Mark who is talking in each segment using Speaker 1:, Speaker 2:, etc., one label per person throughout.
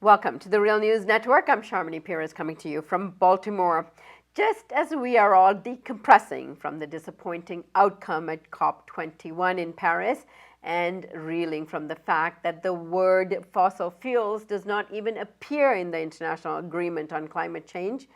Speaker 1: Welcome to the Real News Network. I'm Sharmini Perez coming to you from Baltimore. Just as we are all decompressing from the disappointing outcome at COP21 in Paris and reeling from the fact that the word fossil fuels does not even appear in the international agreement on climate change,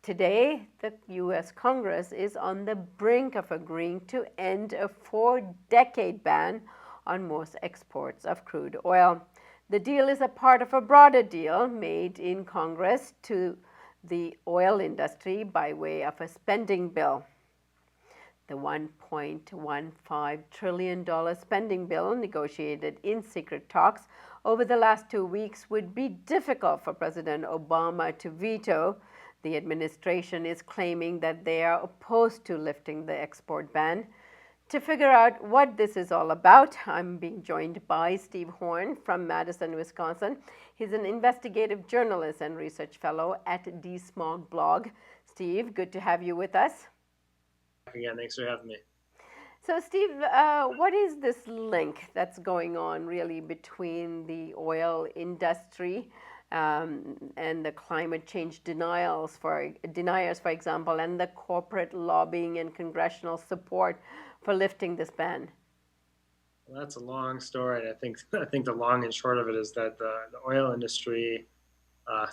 Speaker 1: today the U.S. Congress is on the brink of agreeing to end a 4-decade ban on most exports of crude oil. The deal is a part of a broader deal made in Congress to the oil industry by way of a spending bill. The $1.15 trillion spending bill, negotiated in secret talks over the last 2 weeks, would be difficult for President Obama to veto. The administration is claiming that they are opposed to lifting the export ban. To figure out what this is all about, I'm being joined by Steve Horn from Madison, Wisconsin. He's an investigative journalist and research fellow at DSmog blog. Steve, good to have you with us.
Speaker 2: Again, thanks for having me.
Speaker 1: So, Steve, what is this link that's going on really between the oil industry and the climate change deniers, for example, and the corporate lobbying and congressional support for lifting this ban?
Speaker 2: Well, that's a long story. I think the long and short of it is that the oil industry,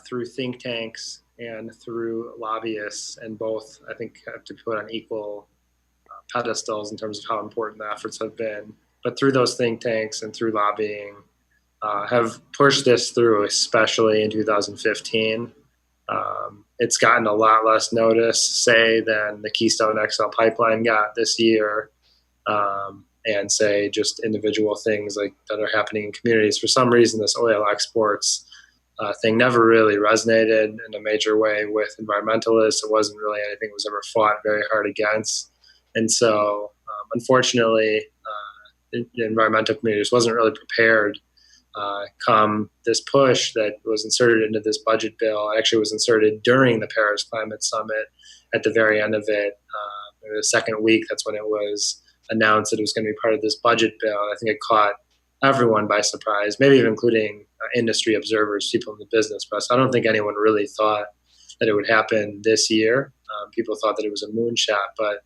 Speaker 2: through think tanks and through lobbyists, and both I think have to be put on equal pedestals in terms of how important the efforts have been. But through those think tanks and through lobbying, have pushed this through, especially in 2015. It's gotten a lot less notice, say, than the Keystone XL pipeline got this year. And say just individual things like that are happening in communities. For some reason, this oil exports thing never really resonated in a major way with environmentalists. It wasn't really anything that was ever fought very hard against. And so, unfortunately, the environmental community just wasn't really prepared come this push that was inserted into this budget bill. It actually was inserted during the Paris Climate Summit at the very end of it. The second week, that's when it was announced that it was going to be part of this budget bill. I think it caught everyone by surprise, maybe even including industry observers, people in the business press. I don't think anyone really thought that it would happen this year. People thought that it was a moonshot, but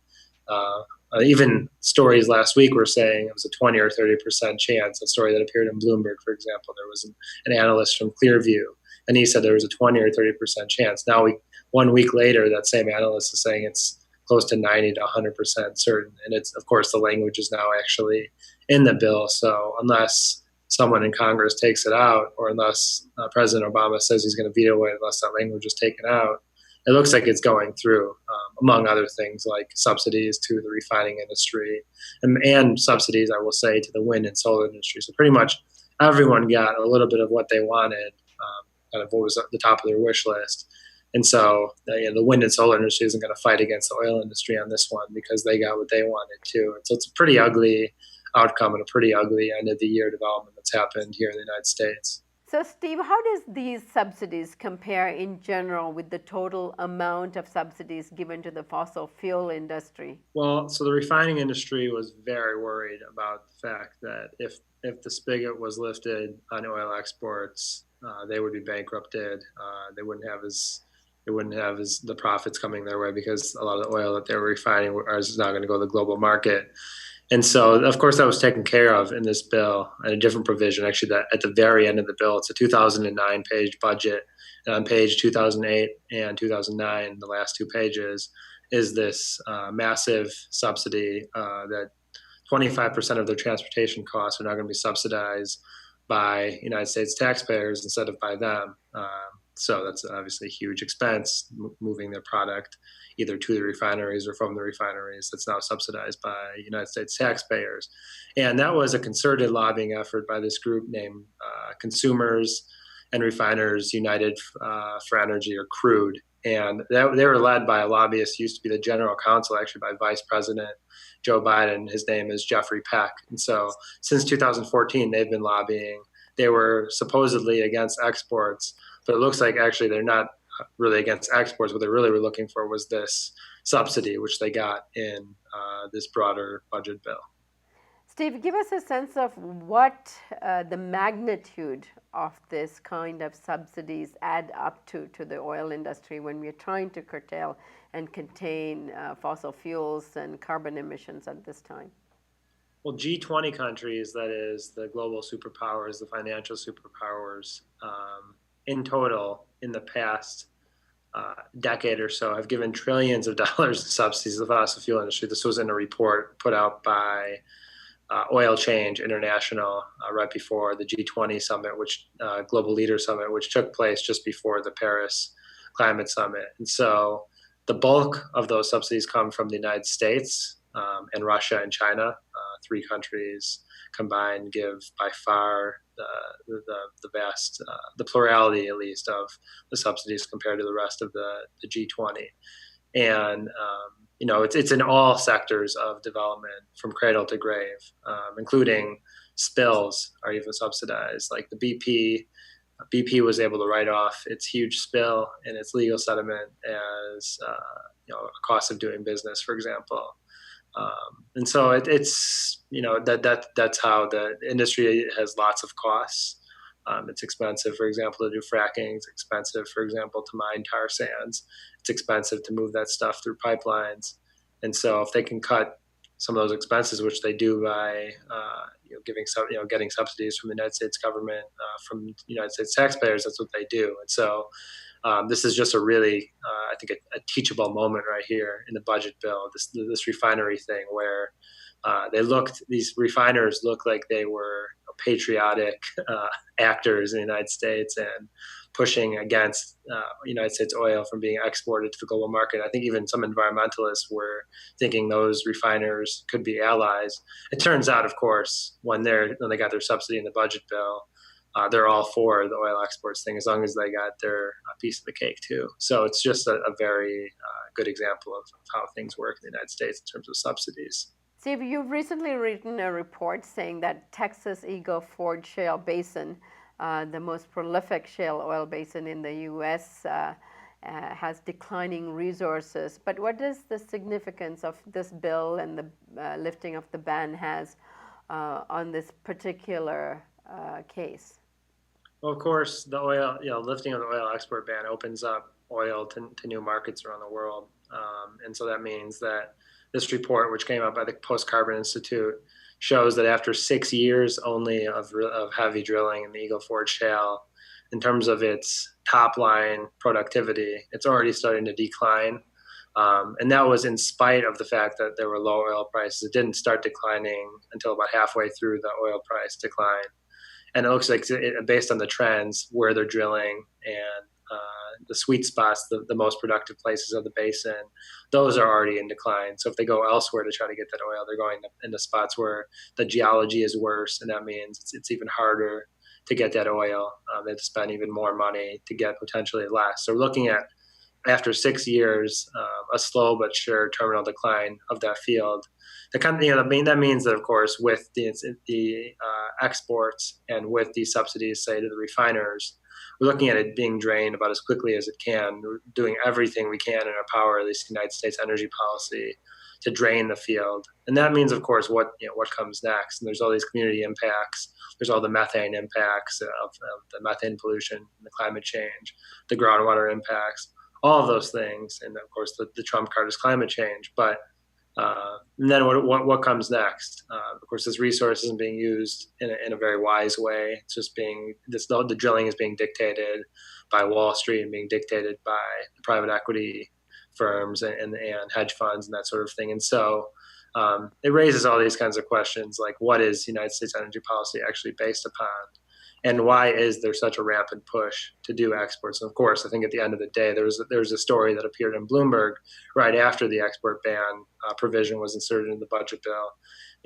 Speaker 2: even stories last week were saying it was a 20 or 30% chance. A story that appeared in Bloomberg, for example, there was an analyst from Clearview, and he said there was a 20 or 30% chance. Now, 1 week later, that same analyst is saying it's close to 90 to 100% certain. And it's, of course, the language is now actually in the bill. So unless someone in Congress takes it out, or unless President Obama says he's going to veto it, unless that language is taken out, it looks like it's going through, among other things like subsidies to the refining industry and subsidies, I will say, to the wind and solar industry. So pretty much everyone got a little bit of what they wanted, kind of what was at the top of their wish list. And so the wind and solar industry isn't going to fight against the oil industry on this one because they got what they wanted too. And so it's a pretty ugly outcome and a pretty ugly end of the year development that's happened here in the United States.
Speaker 1: So, Steve, how does these subsidies compare in general with the total amount of subsidies given to the fossil fuel industry?
Speaker 2: Well, so the refining industry was very worried about the fact that if the spigot was lifted on oil exports, they would be bankrupted. They wouldn't have the profits coming their way because a lot of the oil that they were refining is now going to go to the global market. And so, of course, that was taken care of in this bill and a different provision. Actually, that at the very end of the bill, it's a 2009 page budget. And on page 2008 and 2009, the last 2 pages, is this massive subsidy that 25% of their transportation costs are now going to be subsidized by United States taxpayers instead of by them. So that's obviously a huge expense, moving their product either to the refineries or from the refineries. That's now subsidized by United States taxpayers. And that was a concerted lobbying effort by this group named Consumers and Refiners United for Energy, or Crude. And they were led by a lobbyist who used to be the general counsel, actually, by Vice President Joe Biden. His name is Jeffrey Peck. And so since 2014, they've been lobbying. They were supposedly against exports, but it looks like actually they're not really against exports. What they really were looking for was this subsidy, which they got in this broader budget bill.
Speaker 1: Steve, give us a sense of what the magnitude of this kind of subsidies add up to the oil industry when we're trying to curtail and contain fossil fuels and carbon emissions at this time.
Speaker 2: Well, G20 countries, that is the global superpowers, the financial superpowers, in total, in the past decade or so, have given trillions of dollars in subsidies to the fossil fuel industry. This was in a report put out by Oil Change International right before the G20 summit, which Global Leader Summit, which took place just before the Paris Climate Summit. And so the bulk of those subsidies come from the United States and Russia and China. Three countries combined give by far the vast, the plurality at least of the subsidies compared to the rest of the G20. And it's in all sectors of development from cradle to grave, including spills are even subsidized. Like the BP was able to write off its huge spill in its legal settlement as a cost of doing business, for example. And so it's that's how the industry has lots of costs. It's expensive, for example, to do fracking. It's expensive, for example, to mine tar sands. It's expensive to move that stuff through pipelines. And so if they can cut some of those expenses, which they do by getting subsidies from the United States government, from United States taxpayers, that's what they do. And so this is just a really, I think, a teachable moment right here in the budget bill. This refinery thing, where these refiners look like they were patriotic actors in the United States and pushing against United States oil from being exported to the global market. I think even some environmentalists were thinking those refiners could be allies. It turns out, of course, when they got their subsidy in the budget bill, they're all for the oil exports thing as long as they got their piece of the cake too. So it's just a very good example of how things work in the United States in terms of subsidies.
Speaker 1: Steve, you've recently written a report saying that Texas Eagle Ford Shale Basin, the most prolific shale oil basin in the U.S., has declining resources. But what is the significance of this bill and the lifting of the ban has on this particular case?
Speaker 2: Well, of course, the lifting of the oil export ban opens up oil to new markets around the world. And so that means that this report, which came out by the Post Carbon Institute, shows that after 6 years only of heavy drilling in the Eagle Ford Shale, in terms of its top line productivity, it's already starting to decline. And that was in spite of the fact that there were low oil prices. It didn't start declining until about halfway through the oil price decline. And it looks like, based on the trends, where they're drilling and the sweet spots, the most productive places of the basin, those are already in decline. So if they go elsewhere to try to get that oil, they're going into spots where the geology is worse, and that means it's even harder to get that oil. They have to spend even more money to get potentially less. So we're looking at, after 6 years, a slow but sure terminal decline of that field. That means that, of course, with the exports and with these subsidies, say, to the refiners, we're looking at it being drained about as quickly as it can. We're doing everything we can in our power, at least the United States energy policy, to drain the field. And that means, of course, what comes next. And there's all these community impacts. There's all the methane impacts of the methane pollution, and the climate change, the groundwater impacts, all of those things. And of course, the Trump card is climate change. But and then what comes next? Of course, this resource isn't being used in a very wise way. It's just the drilling is being dictated by Wall Street and being dictated by the private equity firms and hedge funds and that sort of thing. And so it raises all these kinds of questions, like what is United States energy policy actually based upon? And why is there such a rampant push to do exports? And of course, I think at the end of the day, there was a story that appeared in Bloomberg right after the export ban provision was inserted into the budget bill.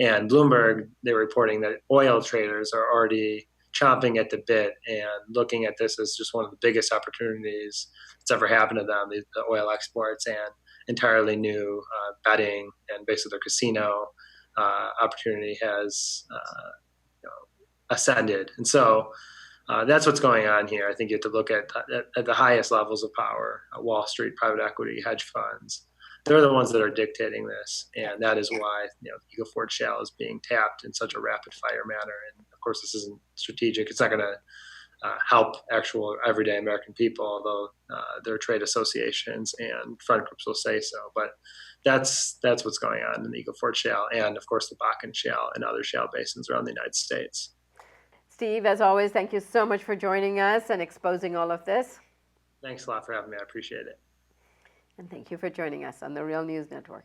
Speaker 2: And Bloomberg, they were reporting that oil traders are already chomping at the bit and looking at this as just one of the biggest opportunities that's ever happened to them, the oil exports, and entirely new betting and basically their casino opportunity has ascended. And so that's what's going on here. I think you have to look at the highest levels of power, Wall Street, private equity, hedge funds, they're the ones that are dictating this, and that is why the Eagle Ford Shale is being tapped in such a rapid fire manner. And of course, this isn't strategic. It's not going to help actual everyday American people, although their trade associations and front groups will say so. But that's what's going on in the Eagle Ford Shale, and of course the Bakken Shale and other shale basins around the United States.
Speaker 1: Steve, as always, thank you so much for joining us and exposing all of this.
Speaker 2: Thanks a lot for having me. I appreciate it.
Speaker 1: And thank you for joining us on the Real News Network.